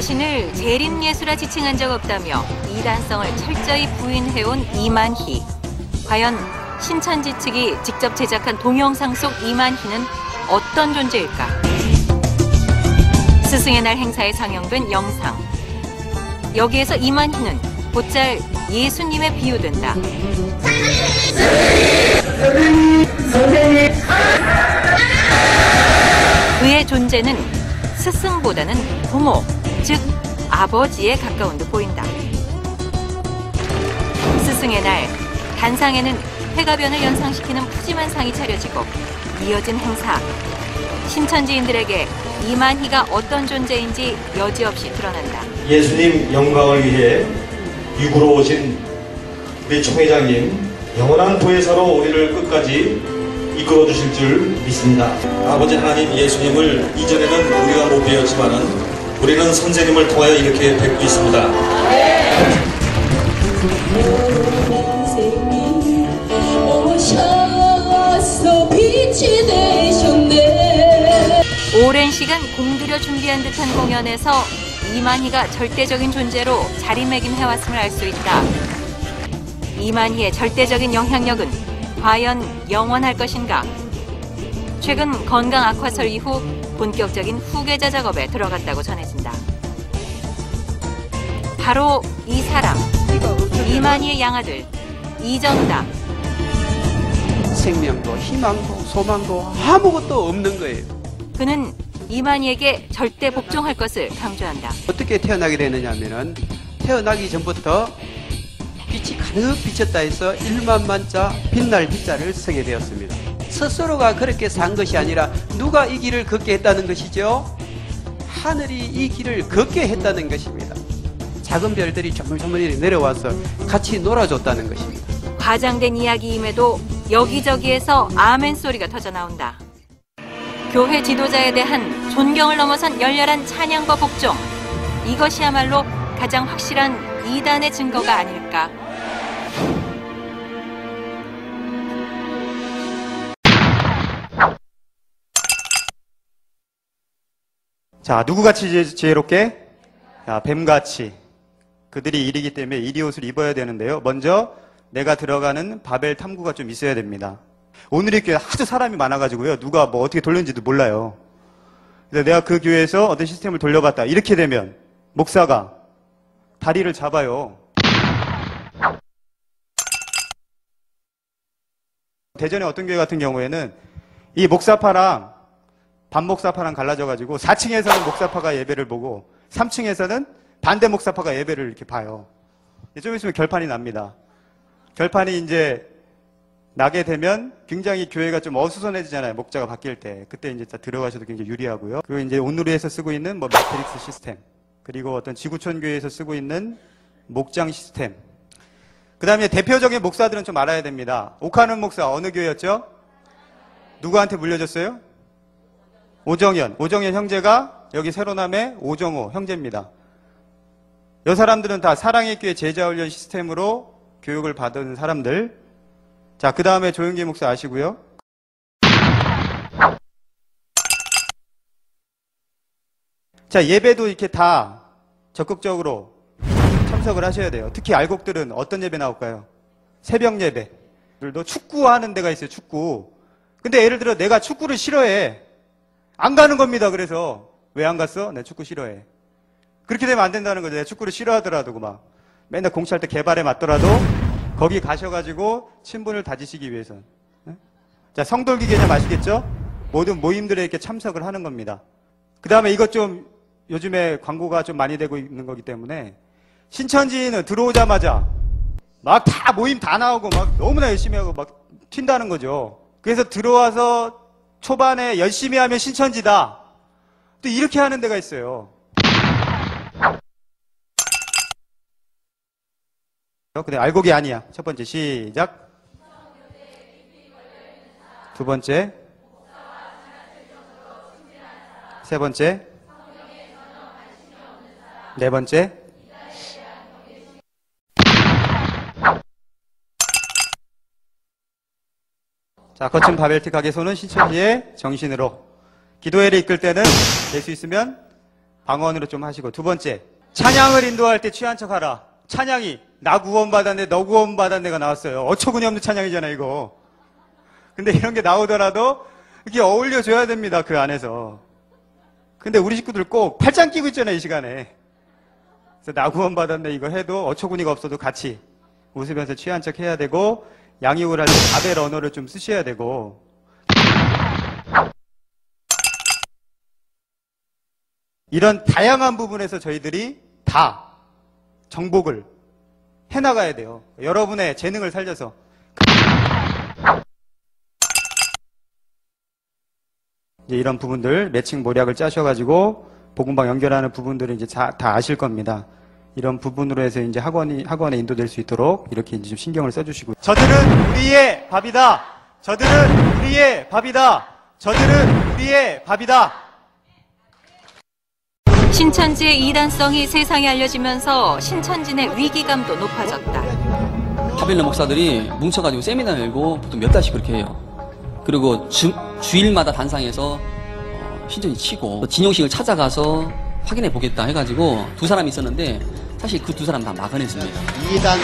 자신을 재림예수라 지칭한 적 없다며 이단성을 철저히 부인해온 이만희. 과연 신천지 측이 직접 제작한 동영상 속 이만희는 어떤 존재일까? 스승의 날 행사에 상영된 영상. 여기에서 이만희는 곧잘 예수님에 비유된다. 그의 존재는 스승보다는 부모, 즉 아버지에 가까운 듯 보인다. 스승의 날, 단상에는 회가변을 연상시키는 푸짐한 상이 차려지고 이어진 행사. 신천지인들에게 이만희가 어떤 존재인지 여지없이 드러난다. 예수님 영광을 위해 육으로 오신 우리 총회장님, 영원한 보혜사로 우리를 끝까지 이끌어 주실 줄 믿습니다. 아버지 하나님 예수님을 이전에는 우리가 못 배웠지만은 우리는 선생님을 통하여 이렇게 뵙고 있습니다. 오랜 시간 공들여 준비한 듯한 공연에서 이만희가 절대적인 존재로 자리매김해왔음을 알 수 있다. 이만희의 절대적인 영향력은 과연 영원할 것인가? 최근 건강 악화설 이후 본격적인 후계자 작업에 들어갔다고 전해진다. 바로 이 사람, 이만희의 양아들 이정다. 생명도 희망도 소망도 아무것도 없는 거예요. 그는 이만희에게 절대 복종할 것을 강조한다. 어떻게 태어나게 되느냐면은 태어나기 전부터 빛이 가득 비쳤다 해서 1만만자 빛날 빛자를 쓰게 되었습니다. 스스로가 그렇게 산 것이 아니라 누가 이 길을 걷게 했다는 것이죠. 하늘이 이 길을 걷게 했다는 것입니다. 작은 별들이 조물조물 내려와서 같이 놀아줬다는 것입니다. 과장된 이야기임에도 여기저기에서 아멘 소리가 터져 나온다. 교회 지도자에 대한 존경을 넘어선 열렬한 찬양과 복종. 이것이야말로 가장 확실한 이단의 증거가 아닐까. 자, 누구같이 지혜롭게? 자, 뱀같이. 그들이 일이기 때문에 이리 옷을 입어야 되는데요. 먼저 내가 들어가는 바벨 탐구가 좀 있어야 됩니다. 오늘 이 교회 아주 사람이 많아가지고요. 누가 뭐 어떻게 돌렸는지도 몰라요. 그래서 내가 그 교회에서 어떤 시스템을 돌려봤다. 이렇게 되면 목사가 다리를 잡아요. 대전의 어떤 교회 같은 경우에는 이 목사파랑 반목사파랑 갈라져가지고 4층에서는 목사파가 예배를 보고 3층에서는 반대 목사파가 예배를 이렇게 봐요. 좀 있으면 결판이 납니다. 결판이 이제 나게 되면 굉장히 교회가 좀 어수선해지잖아요. 목자가 바뀔 때. 그때 이제 들어가셔도 굉장히 유리하고요. 그리고 이제 온누리에서 쓰고 있는 뭐 매트릭스 시스템, 그리고 어떤 지구촌 교회에서 쓰고 있는 목장 시스템. 그 다음에 대표적인 목사들은 좀 알아야 됩니다. 옥하는 목사 어느 교회였죠? 누구한테 물려줬어요? 오정현 형제가 여기 세로남의 오정호 형제입니다. 이 사람들은 다 사랑의 교회 제자훈련 시스템으로 교육을 받은 사람들. 자, 그 다음에 조영기 목사 아시고요. 자, 예배도 이렇게 다 적극적으로 참석을 하셔야 돼요. 특히 알곡들은 어떤 예배 나올까요? 새벽 예배. 들도 축구하는 데가 있어요, 축구. 근데 예를 들어 내가 축구를 싫어해. 안 가는 겁니다. 그래서 왜 안 갔어? 내 축구 싫어해. 그렇게 되면 안 된다는 거죠. 내가 축구를 싫어하더라도 막 맨날 공치할 때 개발에 맞더라도 거기 가셔가지고 친분을 다지시기 위해서. 자, 성돌기 개념 아시겠죠? 모든 모임들에 이렇게 참석을 하는 겁니다. 그 다음에 이것 좀 요즘에 광고가 좀 많이 되고 있는 거기 때문에 신천지는 들어오자마자 막 다 모임 다 나오고 막 너무나 열심히 하고 막 튄다는 거죠. 그래서 들어와서 초반에 열심히 하면 신천지다. 또 이렇게 하는 데가 있어요. 근데 알곡이 아니야. 첫 번째 시작. 두 번째. 세 번째. 네 번째. 자, 거친 바벨틱하게 손은 신천지의 정신으로. 기도회를 이끌 때는 될 수 있으면 방언으로 좀 하시고, 두 번째, 찬양을 인도할 때 취한 척 하라. 찬양이 나 구원받았네, 너 구원받았네가 나왔어요. 어처구니 없는 찬양이잖아요, 이거. 근데 이런 게 나오더라도 이렇게 어울려줘야 됩니다, 그 안에서. 근데 우리 식구들 꼭 팔짱 끼고 있잖아요, 이 시간에. 그래서 나 구원받았네 이거 해도 어처구니가 없어도 같이 웃으면서 취한 척 해야 되고, 양육을 할 때 바벨 언어를 좀 쓰셔야 되고. 이런 다양한 부분에서 저희들이 다 정복을 해나가야 돼요. 여러분의 재능을 살려서. 이제 이런 부분들 매칭 모략을 짜셔가지고 복음방 연결하는 부분들을 이제 다 아실 겁니다. 이런 부분으로 해서 이제 학원에 인도될 수 있도록 이렇게 이제 좀 신경을 써주시고. 저들은 우리의 밥이다. 저들은 우리의 밥이다. 저들은 우리의 밥이다. 신천지의 이단성이 세상에 알려지면서 신천진의 위기감도 높아졌다. 바벨론 목사들이 뭉쳐가지고 세미나 열고 보통 몇 달씩 그렇게 해요. 그리고 주일마다 단상에서 신천지 치고 진용식을 찾아가서 확인해 보겠다 해가지고 두 사람이 있었는데 사실 그 두 사람 다 막아냈습니다. 이단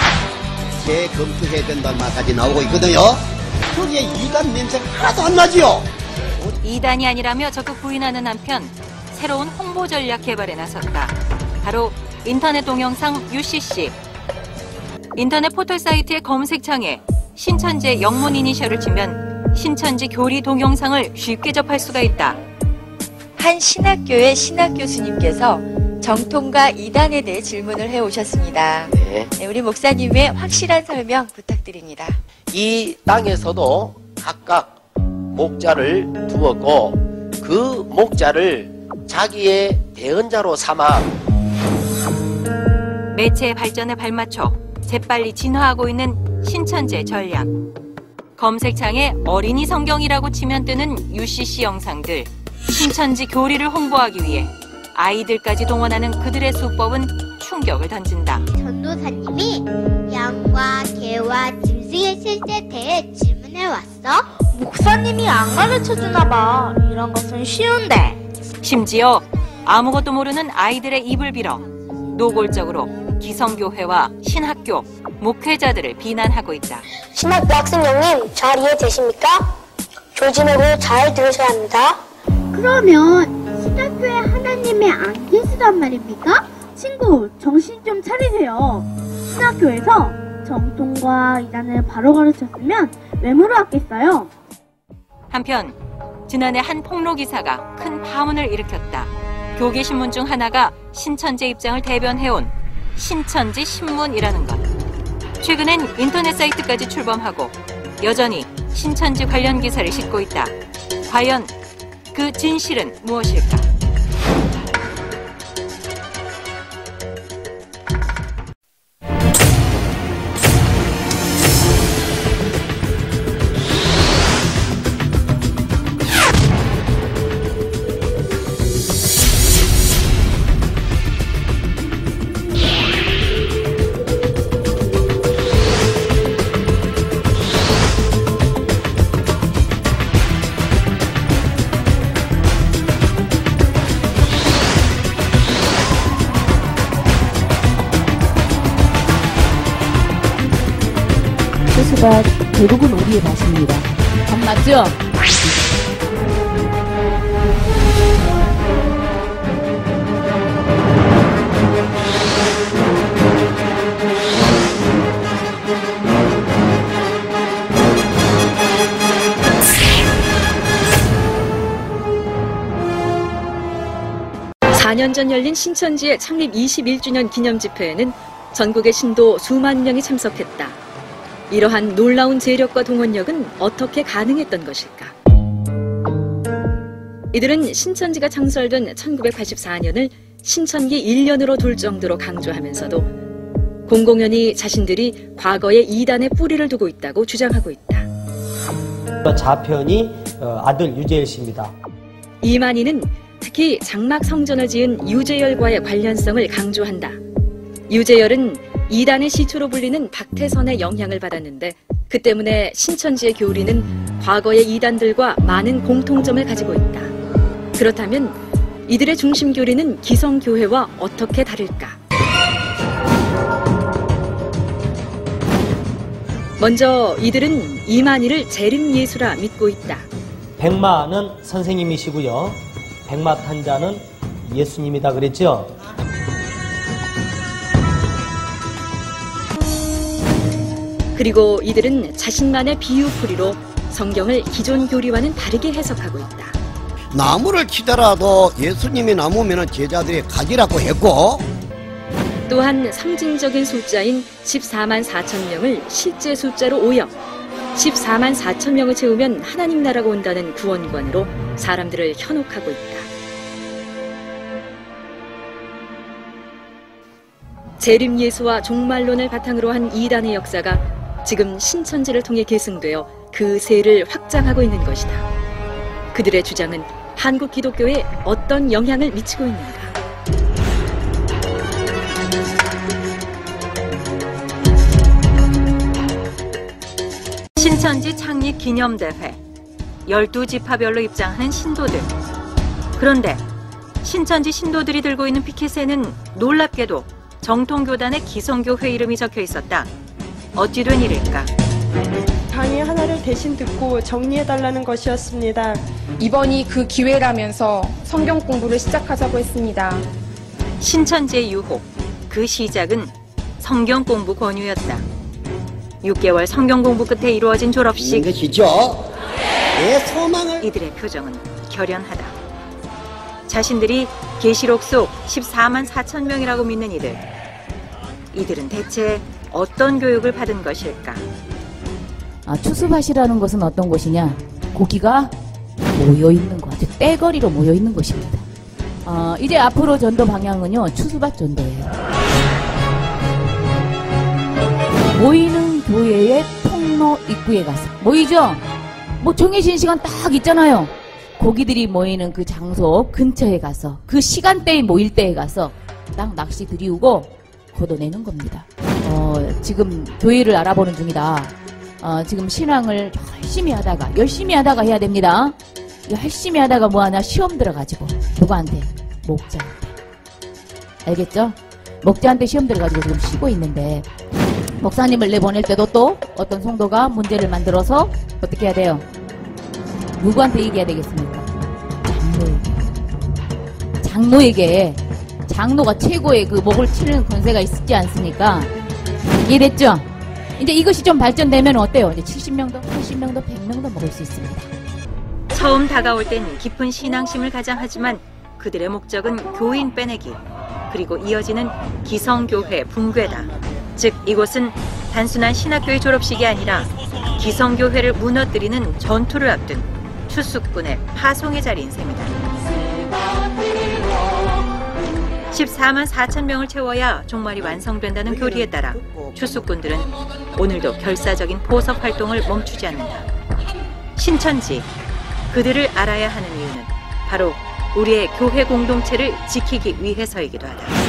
재검토해야 된다는 말까지 나오고 있거든요. 거기에 이단 냄새가 하나도 안 나지요. 이단이 아니라며 적극 부인하는 한편 새로운 홍보 전략 개발에 나섰다. 바로 인터넷 동영상 UCC. 인터넷 포털 사이트의 검색창에 신천지의 영문 이니셜을 치면 신천지 교리 동영상을 쉽게 접할 수가 있다. 한 신학교의 신학 교수님께서 정통과 이단에 대해 질문을 해오셨습니다. 네, 우리 목사님의 확실한 설명 부탁드립니다. 이 땅에서도 각각 목자를 두었고 그 목자를 자기의 대언자로 삼아 매체의 발전에 발맞춰 재빨리 진화하고 있는 신천지의 전략. 검색창에 어린이 성경이라고 치면 뜨는 UCC 영상들. 신천지 교리를 홍보하기 위해 아이들까지 동원하는 그들의 수법은 충격을 던진다. 전도사님이 양과 개와 짐승의 실제에 대해 질문해 왔어? 목사님이 안 가르쳐주나 봐. 이런 것은 쉬운데. 심지어 아무것도 모르는 아이들의 입을 빌어 노골적으로 기성교회와 신학교, 목회자들을 비난하고 있다. 신학교 학생형님 잘 이해되십니까? 조심하고 잘 들으셔야 합니다. 그러면 신학교에 하나님이 안 계시단 말입니까? 친구, 정신 좀 차리세요. 신학교에서 정통과 이단을 바로 가르쳤으면 왜 물어왔겠어요? 한편 지난해 한 폭로 기사가 큰 파문을 일으켰다. 교계 신문 중 하나가 신천지 입장을 대변해온 신천지 신문이라는 것. 최근엔 인터넷 사이트까지 출범하고 여전히 신천지 관련 기사를 싣고 있다. 과연 그 진실은 무엇일까? 소스가 대부분 오리의 맛입니다. 밥 맞죠? (4년) 전 열린 신천지의 창립 21주년 기념 집회에는 전국의 신도 수만 명이 참석했다. 이러한 놀라운 재력과 동원력은 어떻게 가능했던 것일까? 이들은 신천지가 창설된 1984년을 신천기 1년으로 둘 정도로 강조하면서도 공공연히 자신들이 과거의 이단의 뿌리를 두고 있다고 주장하고 있다. 좌편이 아들 유재열 씨입니다. 이만희는 특히 장막 성전을 지은 유재열과의 관련성을 강조한다. 유재열은 이단의 시초로 불리는 박태선의 영향을 받았는데 그 때문에 신천지의 교리는 과거의 이단들과 많은 공통점을 가지고 있다. 그렇다면 이들의 중심 교리는 기성교회와 어떻게 다를까? 먼저 이들은 이만희를 재림예수라 믿고 있다. 백마는 선생님이시고요. 백마 탄자는 예수님이다 그랬죠. 그리고 이들은 자신만의 비유풀이로 성경을 기존 교리와는 다르게 해석하고 있다. 나무를 키더라도 예수님이 나무면 제자들이 가지라고 했고, 또한 상징적인 숫자인 14만 4천 명을 실제 숫자로 오역, 14만 4천 명을 채우면 하나님 나라가 온다는 구원관으로 사람들을 현혹하고 있다. 재림예수와 종말론을 바탕으로 한 이단의 역사가 지금 신천지를 통해 계승되어 그 세를 확장하고 있는 것이다. 그들의 주장은 한국 기독교에 어떤 영향을 미치고 있는가? 신천지 창립 기념대회, 12지파별로 입장하는 신도들. 그런데 신천지 신도들이 들고 있는 피켓에는 놀랍게도 정통교단의 기성교회 이름이 적혀 있었다. 어찌 된 일일까? 강의 하나를 대신 듣고 정리해달라는 것이었습니다. 이번이 그 기회라면서 성경 공부를 시작하자고 했습니다. 신천지의 유혹, 그 시작은 성경 공부 권유였다. 6개월 성경 공부 끝에 이루어진 졸업식. 것이죠. 내 소망을. 이들의 표정은 결연하다. 자신들이 계시록 속 14만 4천 명이라고 믿는 이들은 대체 어떤 교육을 받은 것일까? 추수밭이라는 것은 어떤 곳이냐? 고기가 모여있는 것, 아주 떼거리로 모여있는 곳입니다. 이제 앞으로 전도 방향은요, 추수밭 전도예요. 모이는 교회의 통로 입구에 가서 모이죠? 뭐 정해진 시간 딱 있잖아요. 고기들이 모이는 그 장소 근처에 가서 그 시간대에 모일 때에 가서 딱 낚시 들이우고 걷어내는 겁니다. 지금 교회를 알아보는 중이다. 지금 신앙을 열심히 하다가 해야 됩니다. 열심히 하다가 뭐하나 시험 들어가지고 누구한테? 목자한테. 알겠죠? 목자한테 시험 들어가지고 지금 쉬고 있는데 목사님을 내보낼 때도 또 어떤 성도가 문제를 만들어서 어떻게 해야 돼요? 누구한테 얘기해야 되겠습니까? 장로에게. 장로가 최고의 그 목을 치는 권세가 있지 않습니까? 이해됐죠? 이제 이것이 좀 발전되면 어때요? 이제 70명도, 80명도, 100명도 먹을 수 있습니다. 처음 다가올 땐 깊은 신앙심을 가장하지만 그들의 목적은 교인 빼내기, 그리고 이어지는 기성교회 붕괴다. 즉 이곳은 단순한 신학교의 졸업식이 아니라 기성교회를 무너뜨리는 전투를 앞둔 추수꾼의 파송의 자리인 셈이다. 14만 4천 명을 채워야 종말이 완성된다는 교리에 따라 추수꾼들은 오늘도 결사적인 포섭 활동을 멈추지 않는다. 신천지, 그들을 알아야 하는 이유는 바로 우리의 교회 공동체를 지키기 위해서이기도 하다.